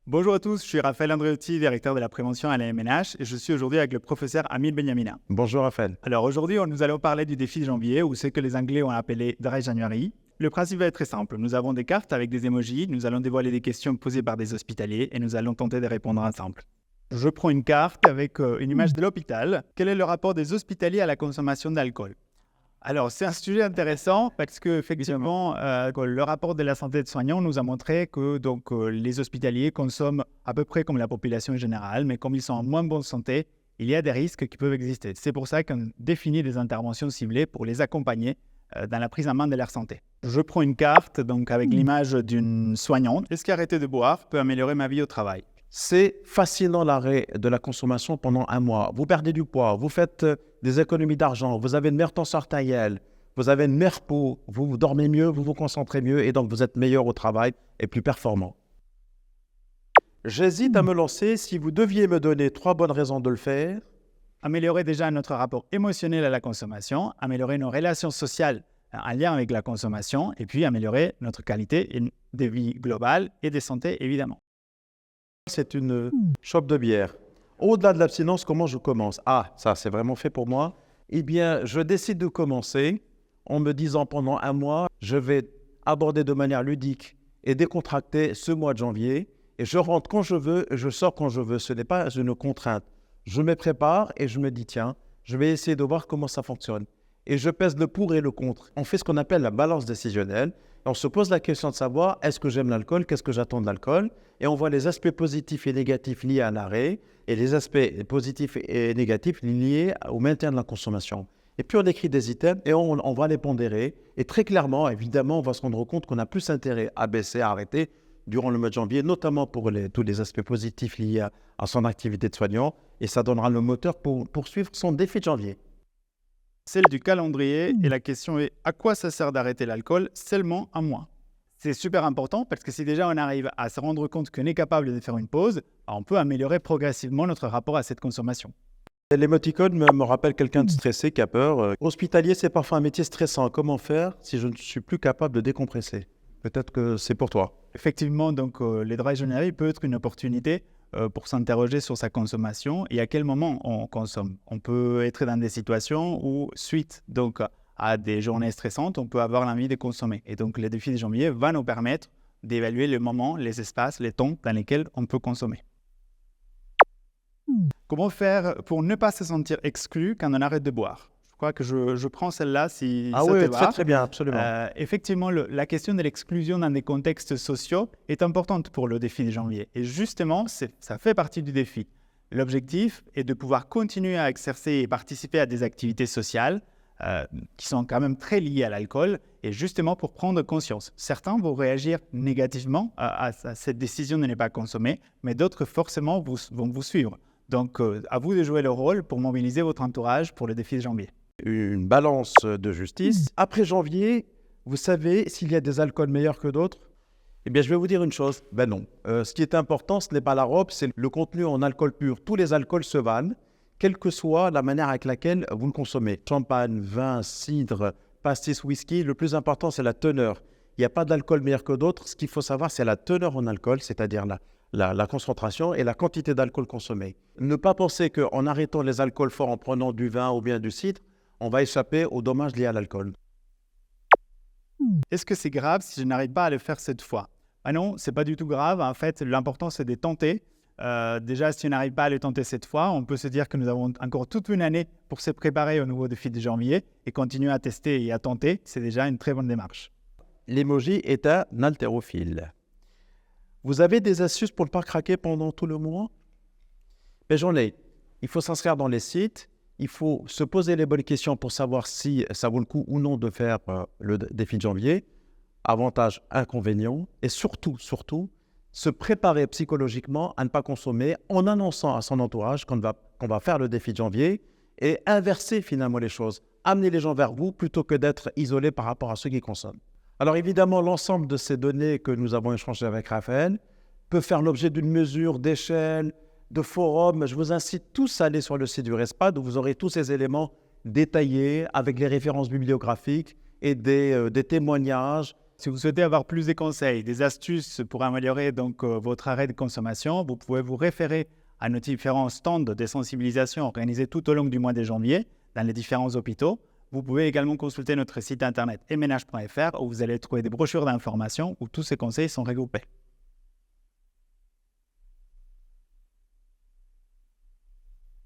Bonjour à tous, je suis Raphaël Andreotti, directeur de la prévention à la MNH et je suis aujourd'hui avec le professeur Amil Benyamina. Bonjour Raphaël. Alors aujourd'hui, nous allons parler du défi de janvier ou ce que les Anglais ont appelé Dry January. Le principe va être très simple. Nous avons des cartes avec des emojis, nous allons dévoiler des questions posées par des hospitaliers et nous allons tenter de répondre ensemble. Je prends une carte avec une image de l'hôpital. Quel est le rapport des hospitaliers à la consommation d'alcool? Alors, c'est un sujet intéressant parce qu'effectivement, le rapport de la santé des soignants nous a montré que les hospitaliers consomment à peu près comme la population générale, mais comme ils sont en moins bonne santé, il y a des risques qui peuvent exister. C'est pour ça qu'on définit des interventions ciblées pour les accompagner dans la prise en main de leur santé. Je prends une carte avec l'image d'une soignante. Est-ce qu'arrêter de boire peut améliorer ma vie au travail? C'est fascinant l'arrêt de la consommation pendant un mois. Vous perdez du poids, vous faites des économies d'argent, vous avez une meilleure tension artérielle, vous avez une meilleure peau, vous dormez mieux, vous vous concentrez mieux et donc vous êtes meilleur au travail et plus performant. J'hésite à me lancer. Si vous deviez me donner 3 bonnes raisons de le faire. Améliorer déjà notre rapport émotionnel à la consommation, améliorer nos relations sociales en lien avec la consommation et puis améliorer notre qualité de vie globale et de santé évidemment. C'est une chope de bière. Au-delà de l'abstinence, comment je commence? Ah, ça c'est vraiment fait pour moi. Eh bien, je décide de commencer en me disant pendant un mois, je vais aborder de manière ludique et décontractée ce mois de janvier et je rentre quand je veux et je sors quand je veux. Ce n'est pas une contrainte. Je me prépare et je me dis, tiens, je vais essayer de voir comment ça fonctionne. Et je pèse le pour et le contre. On fait ce qu'on appelle la balance décisionnelle. On se pose la question de savoir, est-ce que j'aime l'alcool? Qu'est-ce que j'attends de l'alcool? Et on voit les aspects positifs et négatifs liés à l'arrêt et les aspects positifs et négatifs liés au maintien de la consommation. Et puis on écrit des items et on va les pondérer. Et très clairement, évidemment, on va se rendre compte qu'on a plus intérêt à baisser, à arrêter durant le mois de janvier, notamment pour tous les aspects positifs liés à son activité de soignant. Et ça donnera le moteur pour poursuivre son défi de janvier. Celle du calendrier et la question est à quoi ça sert d'arrêter l'alcool seulement un mois? C'est super important parce que si déjà on arrive à se rendre compte qu'on est capable de faire une pause, on peut améliorer progressivement notre rapport à cette consommation. L'émoticône me rappelle quelqu'un de stressé qui a peur. Hospitalier, c'est parfois un métier stressant. Comment faire si je ne suis plus capable de décompresser? Peut-être que c'est pour toi. Effectivement, les dry January peut être une opportunité pour s'interroger sur sa consommation et à quel moment on consomme. On peut être dans des situations où, suite à des journées stressantes, on peut avoir l'envie de consommer. Et donc, le défi de janvier va nous permettre d'évaluer le moment, les espaces, les temps dans lesquels on peut consommer. Comment faire pour ne pas se sentir exclu quand on arrête de boire? Je crois que je prends celle-là si Ah ça oui, te va. très très bien, absolument. Effectivement, la question de l'exclusion dans des contextes sociaux est importante pour le défi de janvier. Et justement, ça fait partie du défi. L'objectif est de pouvoir continuer à exercer et participer à des activités sociales qui sont quand même très liées à l'alcool et justement pour prendre conscience. Certains vont réagir négativement à cette décision de ne pas consommer, mais d'autres forcément vont vous suivre. Donc, à vous de jouer le rôle pour mobiliser votre entourage pour le défi de janvier. Une balance de justice. Après janvier, vous savez s'il y a des alcools meilleurs que d'autres? Eh bien, je vais vous dire une chose. Ben non. Ce qui est important, ce n'est pas la robe, c'est le contenu en alcool pur. Tous les alcools se valent, quelle que soit la manière avec laquelle vous le consommez. Champagne, vin, cidre, pastis, whisky, le plus important, c'est la teneur. Il n'y a pas d'alcool meilleur que d'autres. Ce qu'il faut savoir, c'est la teneur en alcool, c'est-à-dire la concentration et la quantité d'alcool consommé. Ne pas penser qu'en arrêtant les alcools forts, en prenant du vin ou bien du cidre, on va échapper aux dommages liés à l'alcool. Est-ce que c'est grave si je n'arrive pas à le faire cette fois? Ah non, c'est pas du tout grave. En fait, l'important, c'est de tenter. Déjà, si on n'arrive pas à le tenter cette fois, on peut se dire que nous avons encore toute une année pour se préparer au nouveau défi de janvier et continuer à tester et à tenter. C'est déjà une très bonne démarche. L'emoji est un haltérophile. Vous avez des astuces pour ne pas craquer pendant tout le mois? Ben, j'en ai. Il faut s'inscrire dans les sites. Il faut se poser les bonnes questions pour savoir si ça vaut le coup ou non de faire le défi de janvier. Avantages, inconvénients. Et surtout, se préparer psychologiquement à ne pas consommer en annonçant à son entourage qu'on va faire le défi de janvier et inverser finalement les choses. Amener les gens vers vous plutôt que d'être isolés par rapport à ceux qui consomment. Alors évidemment, l'ensemble de ces données que nous avons échangées avec Raphaël peut faire l'objet d'une mesure d'échelle, de forums. Je vous incite tous à aller sur le site du RESPAD où vous aurez tous ces éléments détaillés avec les références bibliographiques et des témoignages Si vous souhaitez avoir plus de conseils, des astuces pour améliorer votre arrêt de consommation, vous pouvez vous référer à nos différents stands de sensibilisation organisés tout au long du mois de janvier dans les différents hôpitaux. Vous pouvez également consulter notre site internet elmenage.fr où vous allez trouver des brochures d'informations où tous ces conseils sont regroupés.